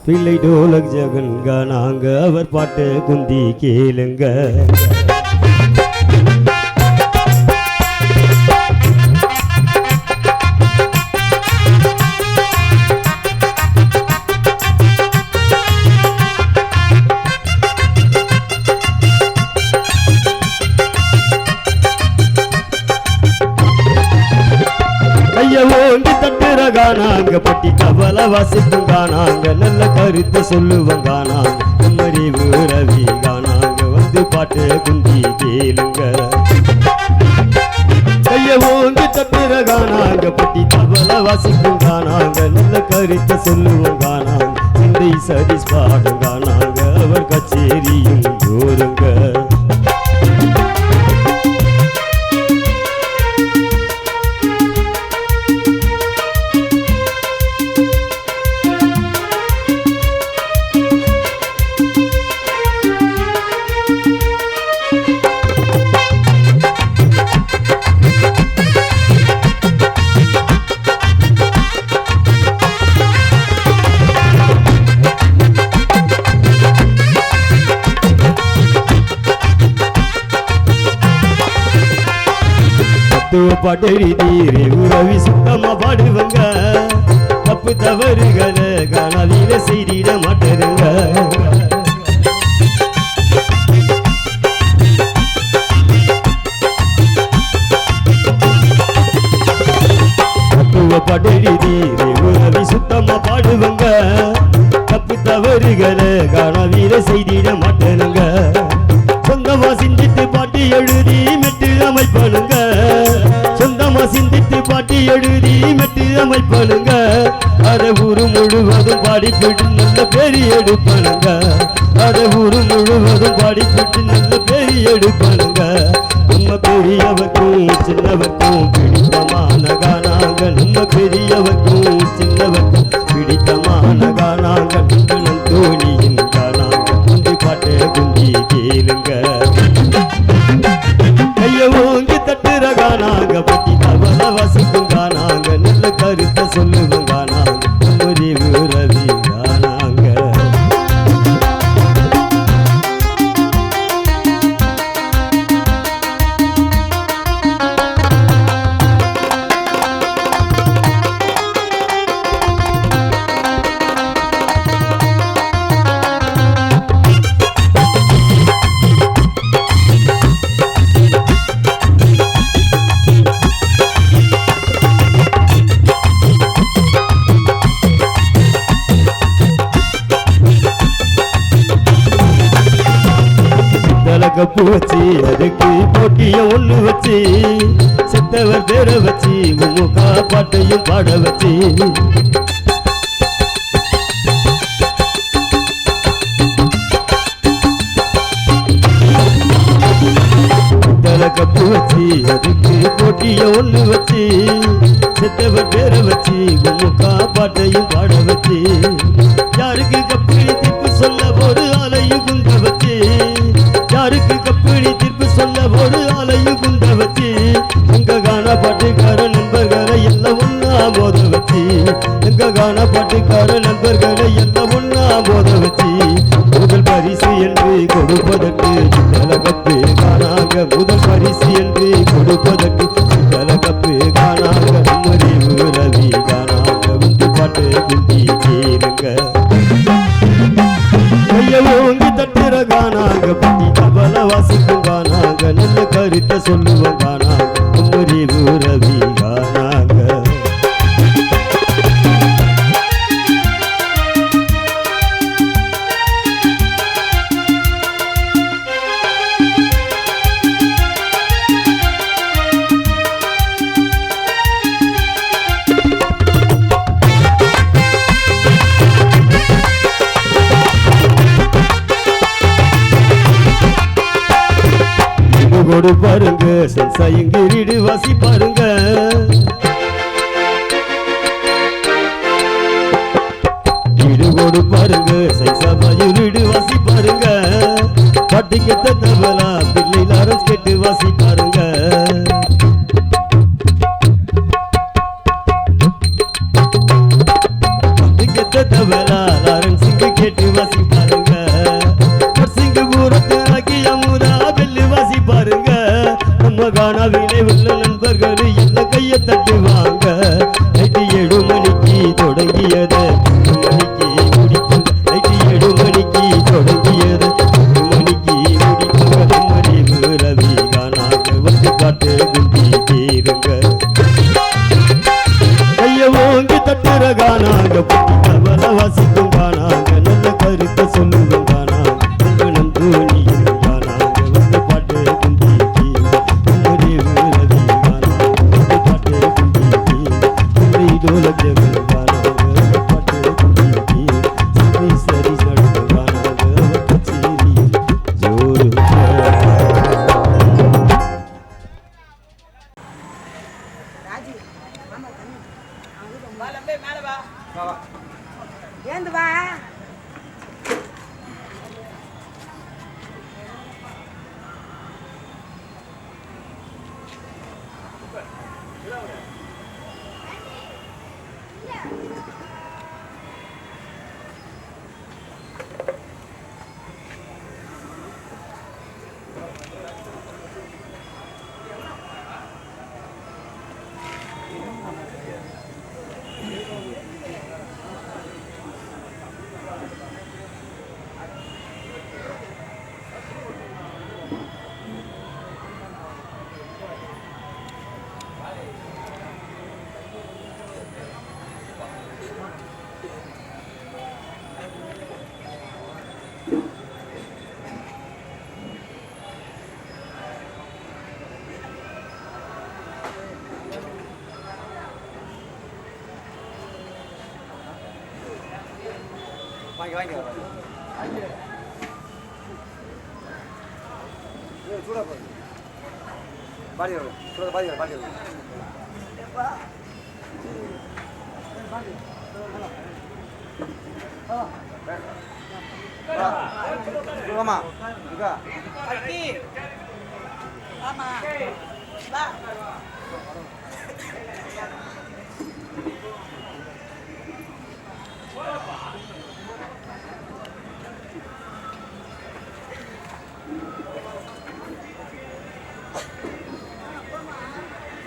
பிள்ளை டோலக் ஜெகன் கானாங்க அவர் பாட்டு குந்தி கேளுங்க. ஓங்கி தட்டுற கானாங்க பட்டி கவலை வாசிக்கும் கானாங்க நல்ல கருத்து சொல்லுவோம் கானாங்க குமரிவு ரவி கானாங்க வந்து பாட்டு குந்தி கேளுங்க. கைய ஓங்கி தட்டுற கானாங்க பட்டி கவலை வாசிக்கும் கானாங்க நல்ல கருத்து சொல்லுவோம் கானாங்க சிந்தை சதீஷ் பாடும் கானாங்க அவர் கச்சேரியும் ஜோருங்க. பாட்டெறி தீரே உறவி சுத்தமா பாடுவங்க தப்பு தவறுகளை காணாதீர செய்திட மாட்டருங்க. தத்துவ பாட்டெறி தீரே உறவி சுத்தமா பாடுவங்க தப்பு தவறுகளை காணாதீர செய்திட மாட்டருங்க. சொந்தமா சிந்தித்து பாட்டு எழுதி மெட்டு அமைப்பனுங்க சொந்தமா சிந்தித்து பாட்டு எழுதி மெட்டு அமைப்பனுங்க. அத ஊரு முழுவதும் பாடிப்பிட்டு நல்ல பேரி எடுப்பனுங்க அத ஊரு முழுவதும் பாடிப்பிட்டு நல்ல பேரி எடுப்பனுங்க. நம்ம பெரியவர்க்கும் சின்னவர்க்கும் பிடித்தமான கானாங்க நம்ம பெரியவர்க்கும் சின்னவர்க்கும் பிடித்தமான கானாங்க நம் தோழியின் கானாங்க குந்தி பாட்டு குந்தி கேளுங்க. கைய ஓங்கி தட்டுற கானாங்க பட்டி கவலை வாசிக்கும் கானாங்க நல்ல கருத்தை சொல்லுவோம் கானாங்க குமரிவு ரவி கானாங்க. கப்பு வச்சு அதுக்கு போட்டிய ஒண்ணு வச்சு செத்தவர் பேர வச்சு உமுகா பாட்டையும் பாட வச்சு கப்பு வச்சு அதுக்கு போட்டிய ஒண்ணு வச்சு செத்தவர் பேர வச்சு உமுகா பாட்டையும் பாட வச்சு யாருக்கு கப்பு தீர்ப்பு சொல்ல ஒரு ஆலையும் குந்த வச்சு யாருக்கு கப்பிடி தீர்ப்பு சொல்ல ஒரு ஆலையும் குந்த வச்சு எங்க காண பாட்டுக்கார நண்பர்களை எல்லாம் ஒன்னா போத வச்சு எங்க காண பாட்டுக்கார நண்பர்களை எல்லாம் ஒன்னா போத வச்சு முதல் பரிசு என்று கொடுப்பதற்கு கப்பு காணாங்க முதல் பரிசு என்று கொடுப்பதற்கு கப்பு காணாங்க முறிவு ரவி காணாங்க உண்டு பாட்டு குந்தி கேளுங்க. கையோங்கி தட்டுற கானாங்க பட்டி கவலை வாசிக்கும் கானாங்க நல்ல கருத்தை சொல்லுவோம் கானாங்க முறிவு ரவி கானாங்க. கொடு பாருங்க சென்சாயங்கிரிடு வாசி பாருங்க ஈடுகோடு பாருங்க சைசாபாயுடு வாசி பாருங்க பாட்டிக்கு தவலா பிள்ளை லாரன்ஸ் கேட்டு வாசி பாருங்க. பாட்டிக்கு தவலா லாரன்ஸ் சிங்க கேட்டு வாசி பாருங்க சிங்க பூரத்து ஆகிய முரா வெள்ளு வாசி பாருங்க நம்ம காணாவிலே உள்ள நண்பர்கள் என்ன கையை தட்டுவாங்க நைட்டு 7 மணிக்கு தொடங்கியது 8 மணிக்கு முடிக்கும் நைட்டு 7 மணிக்கு தொடங்கியது 8 மணிக்கு முடிக்கும் நம்ம ரவி காணாங்க வந்து காட்டு குந்தி தீருங்க கைய ஓங்கி தட்டுற காணாங்க புத்தி வாசிக்கும் காணாங்க நல்ல கருத்தை சொல்லுவோம் காணாங்க நண்பனம் தோணியும் காணாங்க வந்து பாட்டு குந்தி ரவி காணாங்க வந்து பாட்டு குந்தி டோலஜகள் காணாங்க பாட்டு குந்தி சரி நடந்து காணாங்க கச்சேரி ஜோரு ஏந்து வா வாங்கி சூடா போய் பாடி சூட பாடி ஆமா இதா ஆமா வா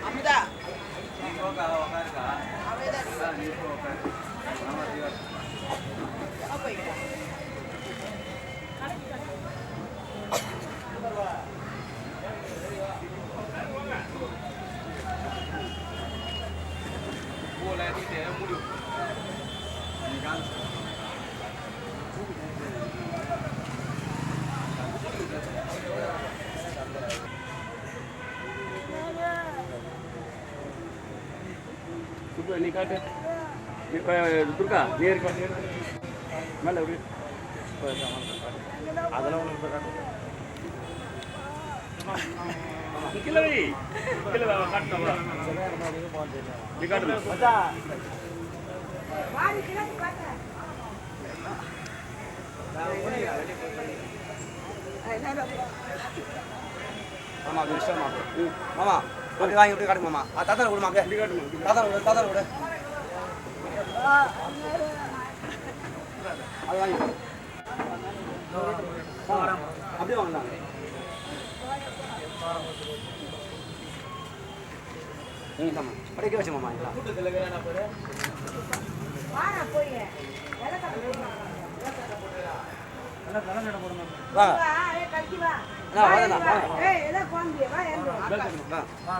அமுதா நீ போகா உட்காருக்கா அவதான் நீ போகா ஆமா ஜீவா போய்டா போல நீ தே முடி நீ கான் சுப்பு நீ காட்டு துர்கா நேர் காட்டு மேல அப்படி அதெல்லாம் ஒன்று காட்டு கிலவை காட்டுறா நீ காட்டு வாடி கிளம்பி பாத்த மாமா விஷயம் மாமா அப்படி வாங்கி விட்டு காட்டுங்க மாமா தாத்தா விடுமா அப்படியே தாத்தா விடு அது வாங்கி அப்படியே வாங்கலாம் அப்படியே வச்சு மாமா வாடா போய் வாங்க கட்டி வா வா ஏய் எதை போங்க வா வா